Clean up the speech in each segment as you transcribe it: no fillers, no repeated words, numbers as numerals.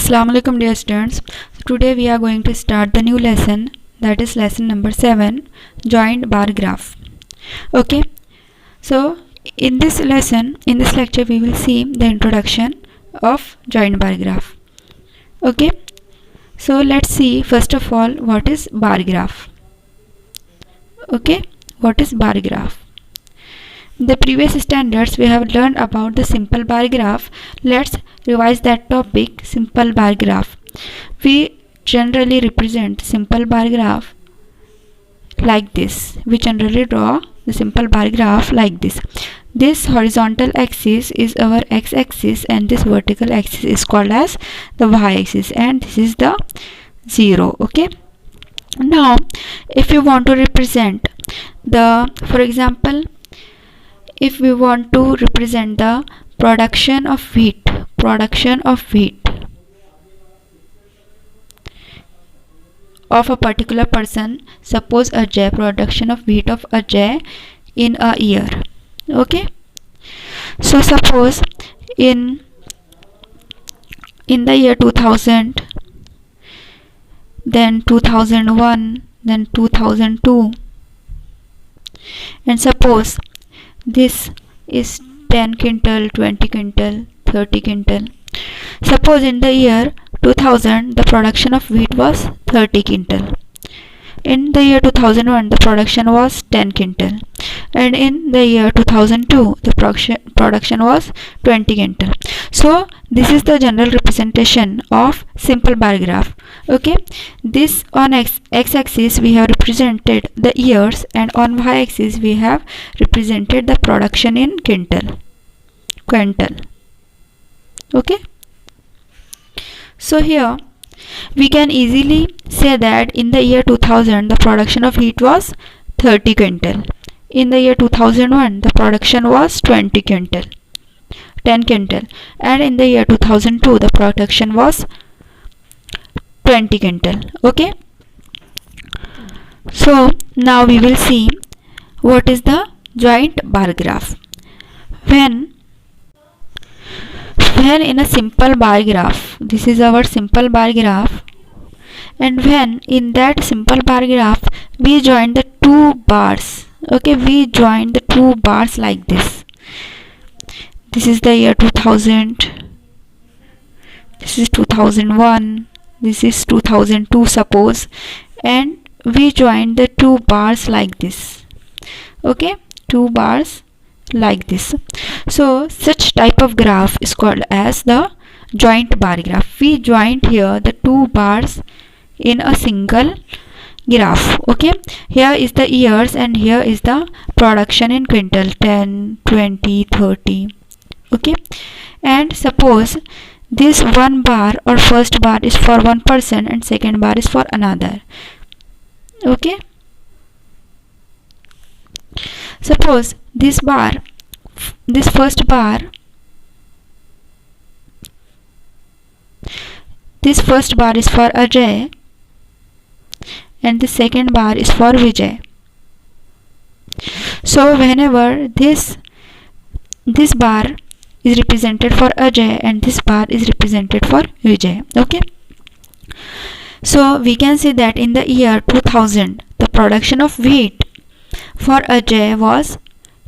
Assalamu alaikum dear students. Today we are going to start the new lesson, that is lesson number 7, joint bar graph. Okay, so in this lecture we will see the introduction of joint bar graph. Okay, so let's see first of all what is bar graph. Okay, what is bar graph? In the previous standards we have learned about the simple bar graph. Let's revise that topic, simple bar graph. We generally represent simple bar graph like this. We generally draw the simple bar graph like this. This horizontal axis is our x-axis and this vertical axis is called as the y-axis, and this is the 0. Okay, now if you want to represent the, for example, if we want to represent the production of wheat of a particular person, suppose Ajay, production of wheat of Ajay in a year. Okay, so suppose in the year 2000, then 2001, then 2002, and suppose this is 10 quintal, 20 quintal, 30 quintal. Suppose in the year 2000 the production of wheat was 30 quintal. In the year 2001 the production was 10 quintal, and in the year 2002 the production was 20 quintal. So this is the general representation of simple bar graph. Okay, this on x-axis we have represented the years, and on y-axis we have represented the production in quintal. Okay, so here we can easily say that in the year 2000 the production of wheat was 30 quintal. In the year 2001 the production was 20 quintal, 10 quintal, and in the year 2002 the production was 20 quintal. Okay, so now we will see what is the joint bar graph. When in a simple bar graph, this is our simple bar graph, and when in that simple bar graph we join the two bars. Okay, we join the two bars like this. This is the year 2000, this is 2001, this is 2002 suppose, and we join the two bars like this. Okay, two bars like this. So such type of graph is called as the joint bar graph. We joined here the two bars in a single graph. Okay, here is the years and here is the production in quintal, 10, 20, 30. Okay, and suppose this one bar or first bar is for one person and second bar is for another. Okay, suppose this first bar is for Ajay and the second bar is for Vijay. So whenever this bar is represented for Ajay and this bar is represented for Vijay. Okay, so we can see that in the year 2000 the production of wheat for Ajay was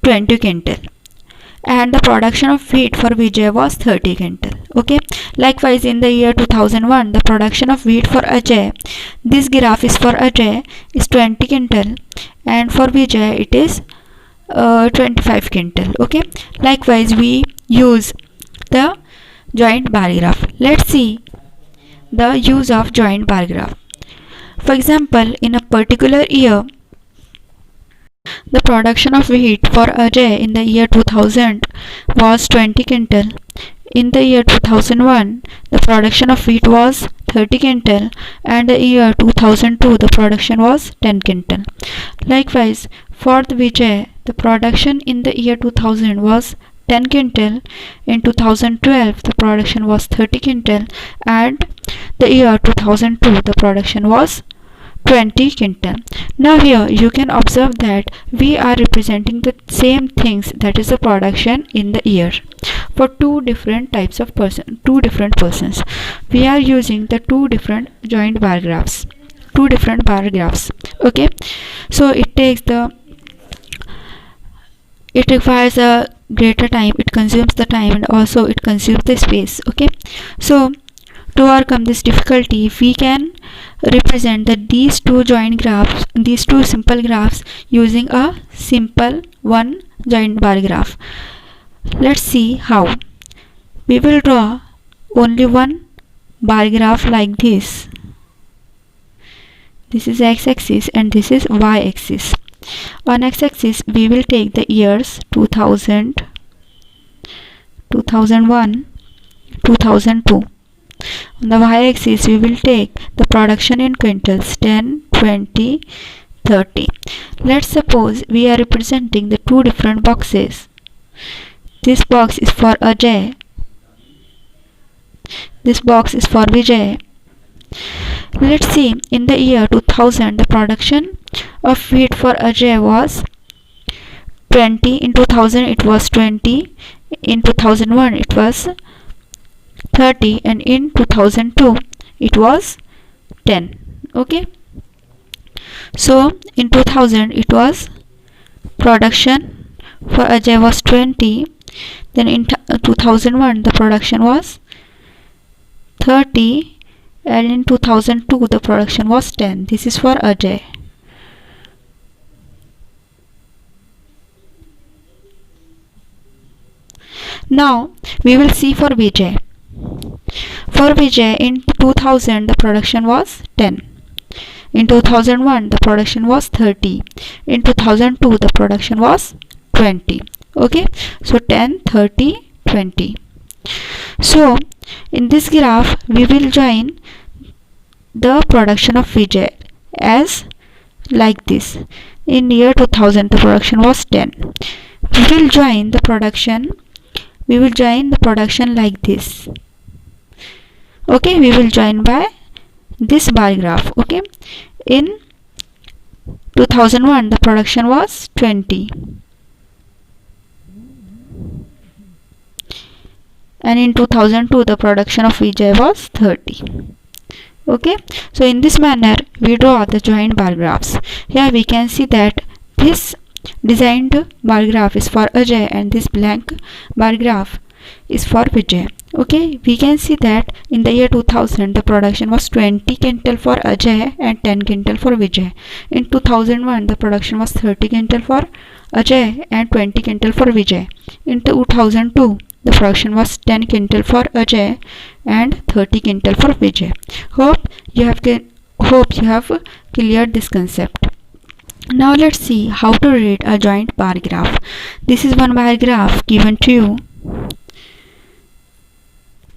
20 quintal and the production of wheat for Vijay was 30 quintal. Okay, likewise in the year 2001 the production of wheat for Ajay, this graph is for Ajay is 20 quintal and for Vijay it is 25 quintal. Okay, likewise we use the joint bar graph. Let's see the use of joint bar graph. For example, in a particular year the production of wheat for Ajay in the year 2000 was 20 quintal. In the year 2001 the production of wheat was 30 quintal, and the year 2002 the production was 10 quintal. Likewise for the Vijay the production in the year 2000 was 10 quintal. In 2012 the production was 30 quintal, and the year 2002 the production was 20 quintal. Now here you can observe that we are representing the same things, that is the production in the year, for two different types of two different persons. We are using the two different joint bar graphs, okay. So it requires a greater time, it consumes the time, and also it consumes the space, okay. So to overcome this difficulty, we can represent these two simple graphs using a simple one joint bar graph. Let's see how. We will draw only one bar graph like this. This is x-axis and this is y-axis. On x-axis we will take the years 2000, 2001, 2002. On the y-axis we will take the production in quintals 10, 20, 30. Let's suppose we are representing the two different boxes. This box is for Ajay. This box is for Vijay. Let's see, in the year 2000 the production of wheat for Ajay was 20. In 2000 it was 20. In 2001 it was 30, and in 2002 it was 10, okay. So in 2000 it was production for Ajay was 20, then in 2001 the production was 30, and in 2002 the production was 10. This is for Ajay. Now we will see for Vijay. For Vijay, in 2000 the production was 10. In 2001 the production was 30. In 2002 the production was 20. Okay, so 10, 30, 20. So in this graph we will join the production of Vijay as like this. In year 2000 the production was 10. We will join the production like this. Okay, we will join by this bar graph, okay. In 2001 the production was 20, and in 2002 the production of Vijay was 30. Okay, so in this manner we draw the joint bar graphs. Here we can see that this designed bar graph is for Ajay and this blank bar graph is for Vijay. Okay, we can see that in the year 2000 the production was 20 quintal for Ajay and 10 quintal for Vijay. In 2001 the production was 30 quintal for Ajay and 20 quintal for Vijay. In 2002 the production was 10 quintal for Ajay and 30 quintal for Vijay. Hope you have cleared this concept. Now let's see how to read a joint bar graph. This is one bar graph given to you.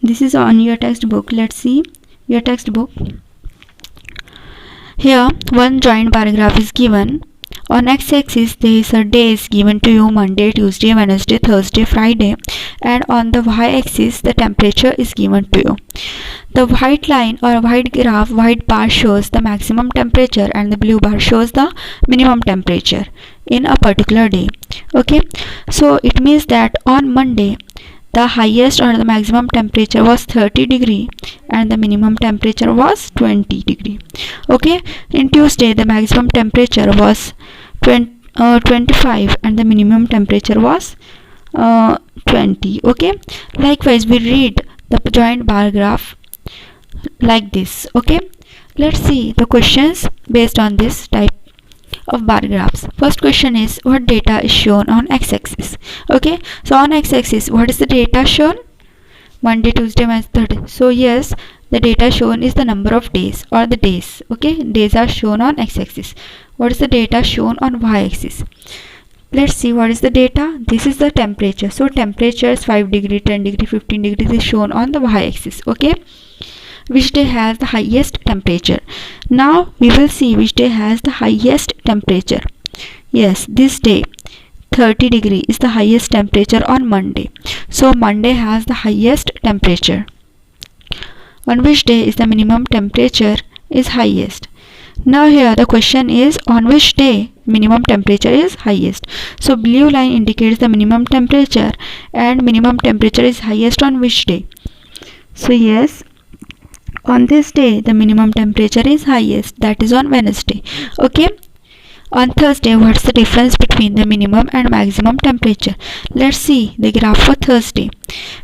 This is on your textbook. Let's see your textbook. Here one joint bar graph is given. On x-axis there is a days given to you: Monday, Tuesday, Wednesday, Thursday, Friday, and on the y-axis the temperature is given to you. The white line or white bar shows the maximum temperature and the blue bar shows the minimum temperature in a particular day. Okay, so it means that on Monday the highest or the maximum temperature was 30 degree and the minimum temperature was 20 degree. Okay, in Tuesday the maximum temperature was 25 and the minimum temperature was 20. Okay, likewise we read the joint bar graph like this. Okay, let's see the questions based on this type of bar graphs. First question is, what data is shown on x-axis? Okay, so on x-axis what is the data shown? Monday, Tuesday, Wednesday, Thursday. So yes, the data shown is the number of days or the days. Okay, days are shown on x-axis. What is the data shown on y-axis? Let's see what is the data. This is the temperature. So temperature is 5 degree, 10 degree, 15 degrees is shown on the y-axis. Okay, which day has the highest temperature? Now we will see which day has the highest temperature. Yes, this day 30 degree is the highest temperature on Monday. So Monday has the highest temperature. On which day is the minimum temperature is highest? Now here the question is, on which day minimum temperature is highest? So blue line indicates the minimum temperature, and minimum temperature is highest on which day? So yes, on this day the minimum temperature is highest, that is on Wednesday. Okay. On Thursday, what's the difference between the minimum and maximum temperature? Let's see the graph for Thursday.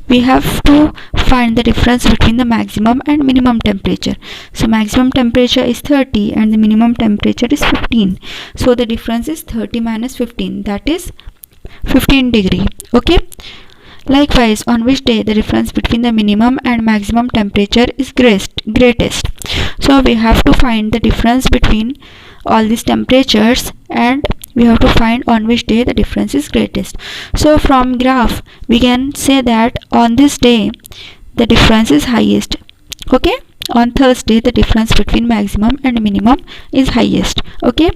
We have to find the difference between the maximum and minimum temperature. So maximum temperature is 30 and the minimum temperature is 15. So the difference is 30 minus 15, that is 15 degree. Okay. Likewise, on which day the difference between the minimum and maximum temperature is greatest? So we have to find the difference between all these temperatures, and we have to find on which day the difference is greatest. So from graph we can say that on this day the difference is highest. Okay, on Thursday the difference between maximum and minimum is highest. Okay.